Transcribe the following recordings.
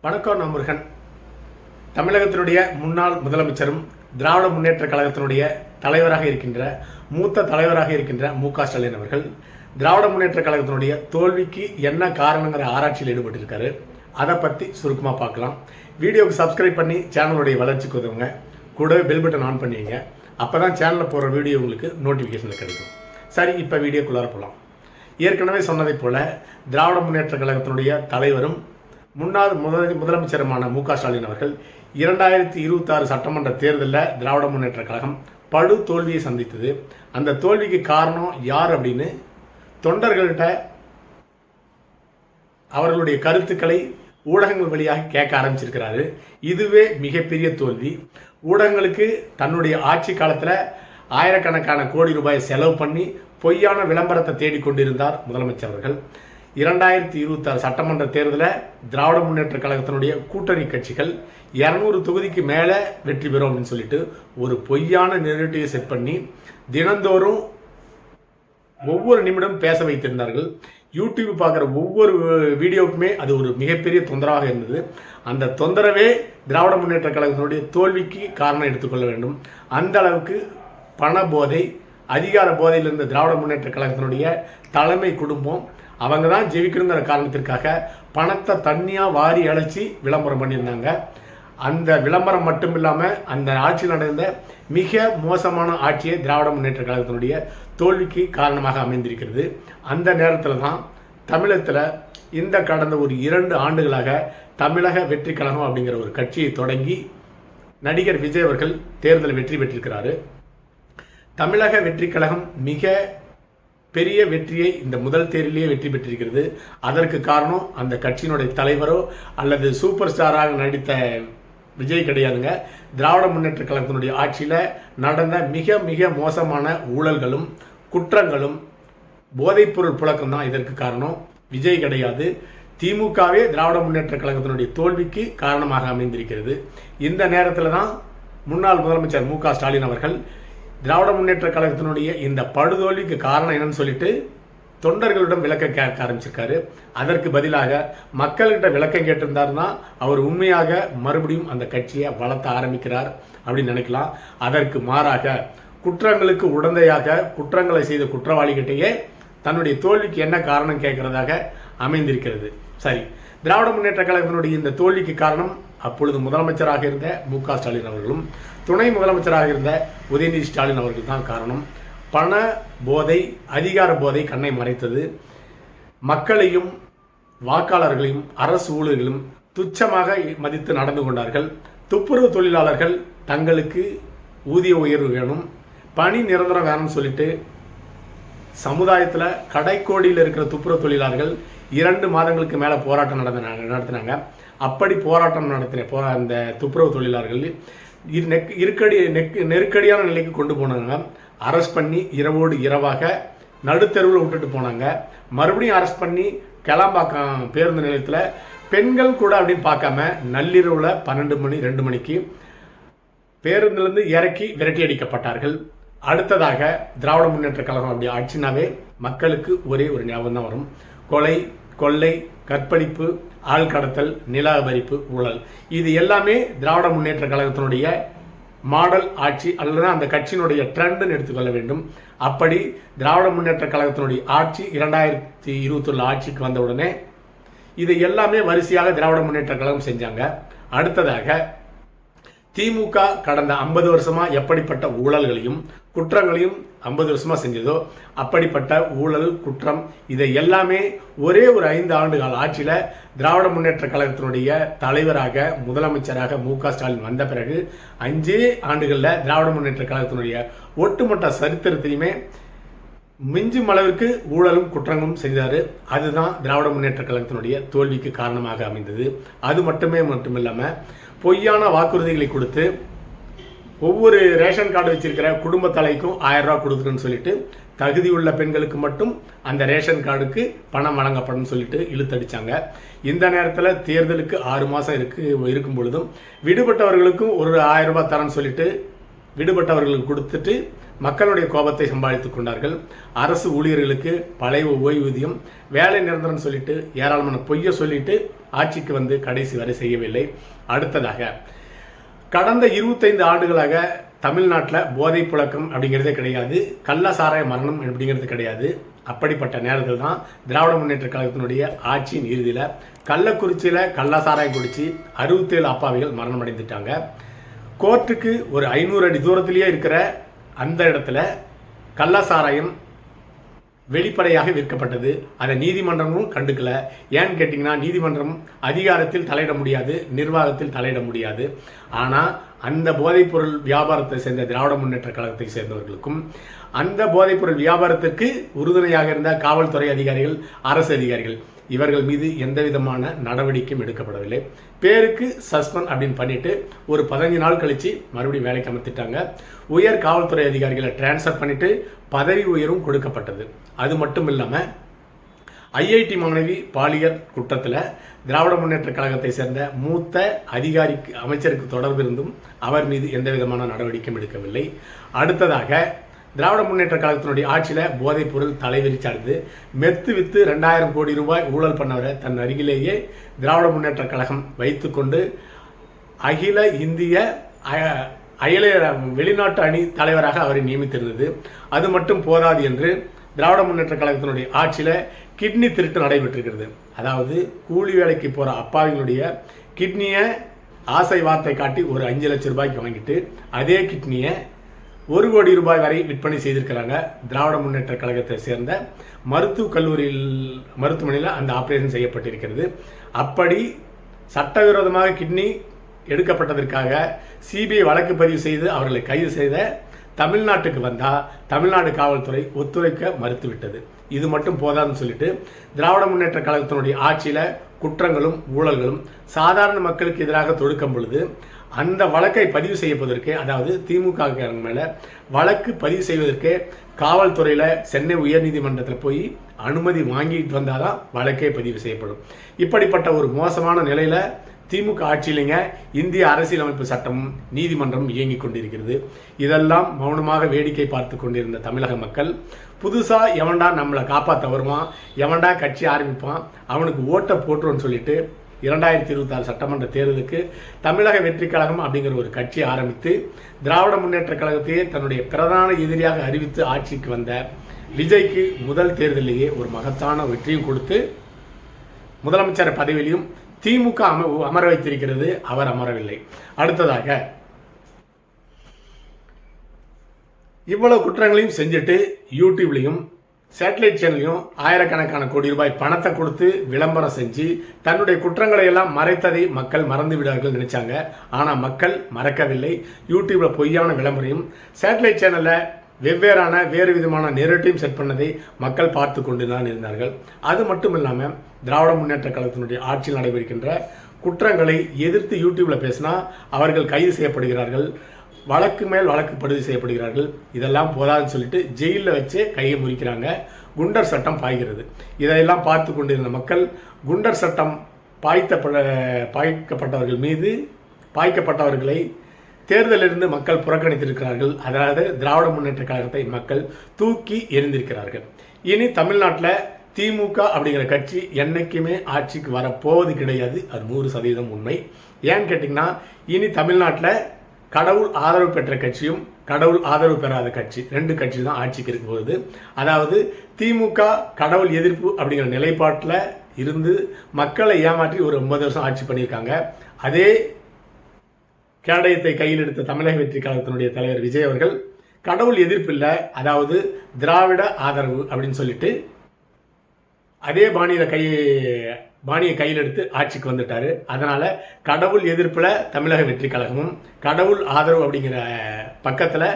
வணக்கம். நான் முருகன். தமிழகத்தினுடைய முன்னாள் முதலமைச்சரும் திராவிட முன்னேற்ற கழகத்தினுடைய தலைவராக இருக்கின்ற மூத்த தலைவராக இருக்கின்ற மு.க. ஸ்டாலின் அவர்கள் திராவிட முன்னேற்ற கழகத்தினுடைய தோல்விக்கு என்ன காரணங்கிற ஆராய்ச்சியில் ஈடுபட்டிருக்காரு. அதை பற்றி சுருக்கமாக பார்க்கலாம். வீடியோவுக்கு சப்ஸ்கிரைப் பண்ணி சேனலுடைய வளர்ச்சிக்கு உதவுங்க. கூடவே பெல் பட்டன் ஆன் பண்ணிங்க. அப்போ தான் சேனலில் போகிற வீடியோ உங்களுக்கு நோட்டிஃபிகேஷனில் கிடைக்கும். சரி, இப்போ வீடியோக்குள்ளார போகலாம். ஏற்கனவே சொன்னதைப் போல திராவிட முன்னேற்ற கழகத்தினுடைய தலைவரும் முன்னாள் முதலமைச்சருமான மு.க. ஸ்டாலின் அவர்கள் 2026 சட்டமன்ற தேர்தலில் திராவிட முன்னேற்ற கழகம் படு தோல்வியை சந்தித்தது. அந்த தோல்விக்கு காரணம் யார் அப்படின்னு தொண்டர்கள்ட்ட அவர்களுடைய கருத்துக்களை ஊடகங்கள் வழியாக கேட்க ஆரம்பிச்சிருக்கிறாரு. இதுவே மிகப்பெரிய தோல்வி. ஊடகங்களுக்கு தன்னுடைய ஆட்சி காலத்தில் ஆயிரக்கணக்கான கோடி ரூபாய் செலவு பண்ணி பொய்யான விளம்பரத்தை தேடிக்கொண்டிருந்தார் முதலமைச்சர் அவர்கள். 2026 சட்டமன்ற தேர்தலில் திராவிட முன்னேற்ற கழகத்தினுடைய கூட்டணி கட்சிகள் 200 தொகுதிக்கு மேலே வெற்றி பெறும் அப்படின்னு சொல்லிட்டு ஒரு பொய்யான நெரேட்டிவை செட் பண்ணி தினந்தோறும் ஒவ்வொரு நிமிடம் பேச வைத்திருந்தார்கள். யூடியூப் பார்க்குற ஒவ்வொரு வீடியோவுக்குமே அது ஒரு மிகப்பெரிய தொந்தரவாக இருந்தது. அந்த தொந்தரவே திராவிட முன்னேற்ற கழகத்தினுடைய தோல்விக்கு காரணம் எடுத்துக்கொள்ள வேண்டும். அந்த அளவுக்கு பண போதை, அதிகார போதையில் இருந்த திராவிட முன்னேற்ற கழகத்தினுடைய தலைமை குடும்பம் அவங்க தான் ஜெயிக்கணுங்கிற காரணத்திற்காக பணத்தை தண்ணியாக வாரி அழைச்சி விளம்பரம் பண்ணியிருந்தாங்க. அந்த விளம்பரம் மட்டும் இல்லாமல் அந்த ஆட்சியில் நடந்த மிக மோசமான ஆட்சியை திராவிட முன்னேற்ற கழகத்தினுடைய தோல்விக்கு காரணமாக அமைந்திருக்கிறது. அந்த நேரத்தில் தான் தமிழகத்தில் இந்த கடந்த ஒரு 2 ஆண்டுகளாக தமிழக வெற்றி கழகம் அப்படிங்கிற ஒரு கட்சியை தொடங்கி நடிகர் விஜய் அவர்கள் தேர்தலில் வெற்றி பெற்றிருக்கிறாரு. தமிழக வெற்றி கழகம் மிக பெரிய வெற்றியை இந்த முதல் தேர்தலிலேயே வெற்றி பெற்றிருக்கிறது. அதற்கு காரணம் அந்த கட்சியினுடைய தலைவரோ அல்லது சூப்பர் ஸ்டாராக நடித்த விஜய் கிடையாதுங்க. திராவிட முன்னேற்ற கழகத்தினுடைய ஆட்சியில் நடந்த மிக மிக மோசமான ஊழல்களும் குற்றங்களும் போதைப்பொருள் புழக்கம் தான் இதற்கு காரணம். விஜய் கிடையாது. திமுகவே திராவிட முன்னேற்ற கழகத்தினுடைய தோல்விக்கு காரணமாக அமைந்திருக்கிறது. இந்த நேரத்தில் தான் முன்னாள் முதலமைச்சர் மு.க. ஸ்டாலின் அவர்கள் திராவிட முன்னேற்ற கழகத்தினுடைய இந்த படுதோல்விக்கு காரணம் என்னன்னு சொல்லிட்டு தொண்டர்களிடம் விளக்கம் கேட்க ஆரம்பிச்சிருக்காரு. அதற்கு பதிலாக மக்கள்கிட்ட விளக்கம் கேட்டிருந்தாருன்னா அவர் உண்மையாக மறுபடியும் அந்த கட்சியை வளர்த்த ஆரம்பிக்கிறார் அப்படின்னு நினைக்கலாம். அதற்கு மாறாக குற்றங்களுக்கு உடந்தையாக குற்றங்களை செய்த குற்றவாளிகிட்டேயே தன்னுடைய தோல்விக்கு என்ன காரணம் கேட்கிறதாக அமைந்திருக்கிறது. சரி, திராவிட முன்னேற்ற கழகத்தினுடைய இந்த தோல்விக்கு காரணம் அப்பொழுது முதலமைச்சராக இருந்த மு.க. ஸ்டாலின் அவர்களும் துணை முதலமைச்சராக இருந்த உதயநிதி ஸ்டாலின் அவர்கள் தான் காரணம். பண போதை, அதிகார போதை கண்ணை மறைத்தது. மக்களையும் வாக்காளர்களையும் அரசு ஊழியர்களும் துச்சமாக மதித்து நடந்து கொண்டார்கள். துப்புரவு தொழிலாளர்கள் தங்களுக்கு ஊதிய உயர்வு வேணும், பணி நிரந்தரம் வேணும்னு சொல்லிட்டு சமுதாயத்தில் கடைக்கோடியில் இருக்கிற துப்புரவு தொழிலாளர்கள் 2 மாதங்களுக்கு மேலே போராட்டம் நடத்தினாங்க. அப்படி போராட்டம் நடத்தின அந்த துப்புரவு தொழிலாளர்கள் நெருக்கடியான நிலைக்கு கொண்டு போனாங்க. அரெஸ்ட் பண்ணி இரவோடு இரவாக நடுத்தெருவில் விட்டுட்டு போனாங்க. மறுபடியும் அரெஸ்ட் பண்ணி கிளம்பாக்கம் பேருந்து நிலையத்தில் பெண்கள் கூட அப்படின்னு பார்க்காம நள்ளிரவில் 12 மணி 2 மணிக்கு பேருந்துலேருந்து இறக்கி விரட்டி அடிக்கப்பட்டார்கள். அடுத்ததாக திராவிட முன்னேற்ற கழகம் அப்படி ஆட்சினாவே மக்களுக்கு ஒரே ஒரு ஞாபகம் தான் வரும். கொலை, கொள்ளை, கற்பழிப்பு, ஆள் கடத்தல், நில அபகரிப்பு, ஊழல். இது எல்லாமே திராவிட முன்னேற்ற கழகத்தினுடைய மாடல் ஆட்சி அல்லது அந்த கட்சியினுடைய ட்ரெண்டுன்னு எடுத்துக்கொள்ள வேண்டும். அப்படி திராவிட முன்னேற்ற கழகத்தினுடைய ஆட்சி 2021 ஆட்சிக்கு வந்தவுடனே இது எல்லாமே வரிசையாக திராவிட முன்னேற்ற கழகம் செஞ்சாங்க. அடுத்ததாக திமுக கடந்த 50 வருஷமா எப்படிப்பட்ட ஊழல்களையும் குற்றங்களையும் 50 வருஷமா செஞ்சதோ அப்படிப்பட்ட ஊழல், குற்றம் இதை எல்லாமே ஒரே ஒரு 5 ஆண்டு கால ஆட்சியில் திராவிட முன்னேற்ற கழகத்தினுடைய தலைவராக முதலமைச்சராக மு.க. ஸ்டாலின் வந்த பிறகு 5 ஆண்டுகளில் திராவிட முன்னேற்ற கழகத்தினுடைய ஒட்டுமொத்த சரித்திரத்தையுமே மிஞ்சும் அளவிற்கு ஊழலும் குற்றங்களும் செய்தார். அதுதான் திராவிட முன்னேற்ற கழகத்தினுடைய தோல்விக்கு காரணமாக அமைந்தது. அது மட்டுமில்லாமல் பொய்யான வாக்குறுதிகளை கொடுத்து ஒவ்வொரு ரேஷன் கார்டு வச்சிருக்கிற குடும்ப தலைக்கும் 1000 ரூபா கொடுக்குறேன்னு சொல்லிட்டு தகுதியுள்ள பெண்களுக்கு மட்டும் அந்த ரேஷன் கார்டுக்கு பணம் வழங்கப்படும் சொல்லிட்டு இழுத்தடிச்சாங்க. இந்த நேரத்தில் தேர்தலுக்கு 6 மாதம் இருக்கும் பொழுதும் விடுபட்டவர்களுக்கும் ஒரு 1000 ரூபாய் தரேன்னு சொல்லிட்டு விடுபட்டவர்களுக்கு கொடுத்துட்டு மக்களுடைய கோபத்தை சம்பாதித்துக் கொண்டார்கள். அரசு ஊழியர்களுக்கு பழைய ஓய்வூதியம், வேலை நிரந்தரம் சொல்லிட்டு ஏராளமான பொய்யை சொல்லிட்டு ஆட்சிக்கு வந்து கடைசி வரை செய்யவில்லை. அடுத்ததாக கடந்த 25 ஆண்டுகளாக தமிழ்நாட்டில் போதை புழக்கம் அப்படிங்கிறதே கிடையாது, கள்ளசாராய மரணம் அப்படிங்கிறது கிடையாது. அப்படிப்பட்ட நேரத்தில் தான் திராவிட முன்னேற்ற கழகத்தினுடைய ஆட்சியின் இறுதியில் கள்ளக்குறிச்சியில் கள்ளசாராயம் குடித்து 67 அப்பாவிகள் மரணம் அடைந்துட்டாங்க. கோர்ட்டுக்கு ஒரு 500 அடி தூரத்திலேயே இருக்கிற அந்த இடத்துல கள்ளசாராயம் வெளிப்படையாக விற்கப்பட்டது. அதை நீதிமன்றமும் கண்டுக்கல. ஏன்னு கேட்டிங்கன்னா, நீதிமன்றம் அதிகாரத்தில் தலையிட முடியாது, நிர்வாகத்தில் தலையிட முடியாது. ஆனால் அந்த போதைப்பொருள் வியாபாரத்தை சேர்ந்த திராவிட முன்னேற்ற கழகத்தை சேர்ந்தவர்களுக்கும் அந்த போதைப்பொருள் வியாபாரத்திற்கு உறுதுணையாக இருந்த காவல்துறை அதிகாரிகள், அரசு அதிகாரிகள், இவர்கள் மீது எந்த விதமான நடவடிக்கையும் எடுக்கப்படவில்லை. பேருக்கு சஸ்பெண்ட் அப்படின்னு பண்ணிட்டு ஒரு 15 நாள் கழிச்சு மறுபடியும் வேலைக்கு அமர்த்திட்டாங்க. உயர் காவல்துறை அதிகாரிகளை டிரான்ஸ்ஃபர் பண்ணிட்டு பதவி உயர்வும் கொடுக்கப்பட்டது. அது மட்டும் இல்லாமல் ஐஐடி மாணவி பாலியல் குற்றத்தில் திராவிட முன்னேற்ற கழகத்தை சேர்ந்த மூத்த அதிகாரிக்கு அமைச்சருக்கு தொடர்பு இருந்தும் அவர் மீது எந்த விதமான நடவடிக்கையும் எடுக்கவில்லை. அடுத்ததாக திராவிட முன்னேற்ற கழகத்தினுடைய ஆட்சியில் போதைப் பொருள் தலைவிரிச்சாடுது. மெத்து வித்து 2000 கோடி ரூபாய் ஊழல் பண்ணவரை தன் அருகிலேயே திராவிட முன்னேற்ற கழகம் வைத்துக்கொண்டு அகில இந்திய வெளிநாட்டு அணி தலைவராக அவரை நியமித்திருந்தது. அது மட்டும் போதாது என்று திராவிட முன்னேற்ற கழகத்தினுடைய ஆட்சியில் கிட்னி திருட்டு நடைபெற்றிருக்கிறது. அதாவது கூலி வேலைக்கு போகிற அப்பாவிகளுடைய கிட்னியை ஆசை வார்த்தை காட்டி ஒரு 5 லட்சம் ரூபாய்க்கு வாங்கிட்டு அதே கிட்னியை 1 கோடி ரூபாய் வரை விற்பனை செய்திருக்கிறாங்க. திராவிட முன்னேற்ற கழகத்தை சேர்ந்த மருத்துவமனையில் அந்த ஆபரேஷன் செய்யப்பட்டிருக்கிறது. அப்படி சட்டவிரோதமாக கிட்னி எடுக்கப்பட்டதற்காக சிபிஐ வழக்கு பதிவு செய்து அவர்களை கைது செய்த தமிழ்நாட்டுக்கு வந்தால் தமிழ்நாடு காவல்துறை ஒத்துழைக்க மறுத்துவிட்டது. இது மட்டும் போதாதுன்னு சொல்லிட்டு திராவிட முன்னேற்ற கழகத்தினுடைய ஆட்சியில் குற்றங்களும் ஊழல்களும் சாதாரண மக்களுக்கு எதிராக தொடுக்கும் பொழுது அந்த வழக்கை பதிவு செய்யப்பதற்கு, அதாவது திமுக மேலே வழக்கு பதிவு செய்வதற்கு காவல்துறையில் சென்னை உயர்நீதிமன்றத்தில் போய் அனுமதி வாங்கிட்டு வந்தால் தான் வழக்கே பதிவு செய்யப்படும். இப்படிப்பட்ட ஒரு மோசமான நிலையில் திமுக ஆட்சியிலிங்க இந்திய அரசியலமைப்பு சட்டமும் நீதிமன்றமும் இயங்கிக் கொண்டிருக்கிறது. இதெல்லாம் மௌனமாக வேடிக்கை பார்த்து கொண்டிருந்த தமிழக மக்கள் புதுசாக எவன்டா நம்மளை காப்பாற்ற வருவான், எவன்டா கட்சி ஆரம்பிப்பான், அவனுக்கு ஓட்டை போட்டுருன்னு சொல்லிட்டு 2026 சட்டமன்ற தேர்தலுக்கு தமிழக வெற்றி கழகம் அப்படிங்கிற ஒரு கட்சி ஆரம்பித்து திராவிட முன்னேற்ற கழகத்தையே தன்னுடைய பிரதான எதிரியாக அறிவித்து ஆட்சிக்கு வந்த விஜய்க்கு முதல் தேர்தலிலேயே ஒரு மகத்தான வெற்றியும் கொடுத்து முதலமைச்சர் பதவியிலையும் திமுக அமர வைத்திருக்கிறது. அவர் அமரவில்லை. அடுத்ததாக இவ்வளவு குற்றங்களையும் செஞ்சுட்டு யூடியூப்லையும் சேட்டலைட் சேனலையும் ஆயிரக்கணக்கான கோடி ரூபாய் பணத்தை கொடுத்து விளம்பரம் செஞ்சு தன்னுடைய குற்றங்களை எல்லாம் மறைத்ததை மக்கள் மறந்து விடார்கள் நினைச்சாங்க. ஆனால் மக்கள் மறக்கவில்லை. யூடியூப்ல பொய்யான விளம்பரையும் சேட்டலைட் சேனலில் வேறு விதமான நெரேட்டிவ் செட் பண்ணதை மக்கள் பார்த்து கொண்டு தான் இருந்தார்கள். அது மட்டும் இல்லாமல் திராவிட முன்னேற்ற கழகத்தினுடைய ஆட்சியில் நடைபெறுகின்ற குற்றங்களை எதிர்த்து யூடியூப்ல பேசினா அவர்கள் கைது செய்யப்படுகிறார்கள், வழக்கு மேல் வழக்கு பதிவு செய்யப்படுகிறார்கள். இதெல்லாம் போதாதுன்னு சொல்லிட்டு ஜெயிலில் வச்சு கையை முறிக்கிறாங்க. குண்டர் சட்டம் பாய்கிறது. இதையெல்லாம் பார்த்து கொண்டிருந்த மக்கள் குண்டர் சட்டம் பாய்க்கப்பட்டவர்களை தேர்தலிலிருந்து மக்கள் புறக்கணித்திருக்கிறார்கள். அதாவது திராவிட முன்னேற்ற கழகத்தை மக்கள் தூக்கி எறிந்திருக்கிறார்கள். இனி தமிழ்நாட்டில் திமுக அப்படிங்கிற கட்சி என்னைக்குமே ஆட்சிக்கு வரப்போவது கிடையாது. அது 100% உண்மை. ஏன்னு கேட்டிங்கன்னா, இனி தமிழ்நாட்டில் கடவுள் ஆதரவு பெற்ற கட்சியும் கடவுள் ஆதரவு பெறாத கட்சி 2 கட்சி தான் ஆட்சிக்கு இருக்க போகுது. அதாவது திமுக கடவுள் எதிர்ப்பு அப்படிங்கிற நிலைப்பாட்டில் இருந்து மக்களை ஏமாற்றி ஒரு 50 வருஷம் ஆட்சி பண்ணியிருக்காங்க. அதே கேடயத்தை கையில் எடுத்த தமிழக வெற்றி கழகத்தினுடைய தலைவர் விஜய் அவர்கள் கடவுள் எதிர்ப்பு இல்லை, அதாவது திராவிட ஆதரவு அப்படின்னு சொல்லிட்டு அதே பாணியை கையில் எடுத்து ஆட்சிக்கு வந்துட்டாரு. அதனால கடவுள் எதிர்ப்புல தமிழக வெற்றி கழகமும் கடவுள் ஆதரவு அப்படிங்கிற பக்கத்தில்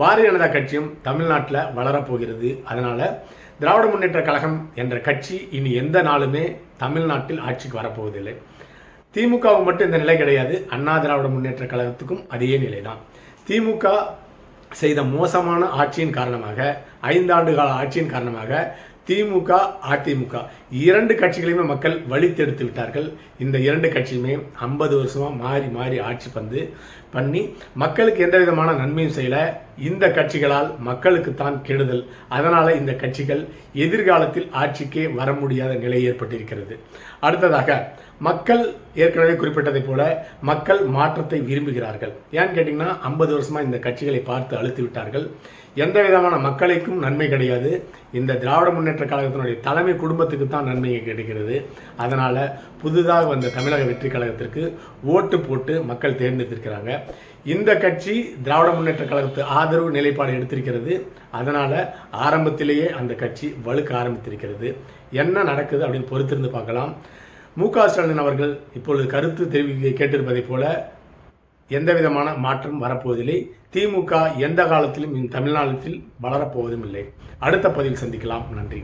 பாரதிய ஜனதா கட்சியும் தமிழ்நாட்டில் வளரப்போகிறது. அதனால திராவிட முன்னேற்ற கழகம் என்ற கட்சி இனி எந்த நாளுமே தமிழ்நாட்டில் ஆட்சிக்கு வரப்போவதில்லை. திமுகவுக்கு மட்டும் இந்த நிலை கிடையாது, அண்ணா திராவிட முன்னேற்ற கழகத்துக்கும் அதே நிலை தான். திமுக செய்த மோசமான ஆட்சியின் காரணமாக 5 ஆண்டு கால ஆட்சியின் காரணமாக திமுக அதிமுக 2 கட்சிகளையுமே மக்கள் வழித்தெடுத்து விட்டார்கள். இந்த 2 கட்சியுமே 50 வருஷமா மாறி ஆட்சி பண்ணி மக்களுக்கு எந்த விதமான நன்மையும் செய்யல. இந்த கட்சிகளால் மக்களுக்குத்தான் கெடுதல். அதனால இந்த கட்சிகள் எதிர்காலத்தில் ஆட்சிக்கே வர முடியாத நிலை ஏற்பட்டிருக்கிறது. அடுத்ததாக, மக்கள் ஏற்கனவே குறிப்பிட்டதை போல மக்கள் மாற்றத்தை விரும்புகிறார்கள். ஏன்னு கேட்டிங்கன்னா 50 வருஷமா இந்த கட்சிகளை பார்த்து அழுத்து விட்டார்கள். எந்த விதமான மக்களுக்கும் நன்மை கிடையாது. இந்த திராவிட முன்னேற்ற கழகத்தினுடைய தலைமை குடும்பத்துக்கு தான் நன்மை கிடைக்கிறது. அதனால் புதிதாக வந்த தமிழக வெற்றி கழகத்திற்கு ஓட்டு போட்டு மக்கள் தேர்ந்தெடுத்திருக்கிறாங்க. இந்த கட்சி திராவிட முன்னேற்ற கழகத்து ஆதரவு நிலைப்பாடு எடுத்திருக்கிறது. அதனால் ஆரம்பத்திலேயே அந்த கட்சி வலுக்க ஆரம்பித்திருக்கிறது. என்ன நடக்குது அப்படின்னு பொறுத்திருந்து பார்க்கலாம். மு.க. ஸ்டாலின் அவர்கள் இப்பொழுது கருத்து தெரிவிக்க கேட்டிருப்பதைப் போல எந்த விதமான மாற்றம் வரப்போவதில்லை. திமுக எந்த காலத்திலும் இந்த தமிழ்நாட்டில் வளரப்போவதும் இல்லை. அடுத்த பதிவில் சந்திக்கலாம். நன்றி.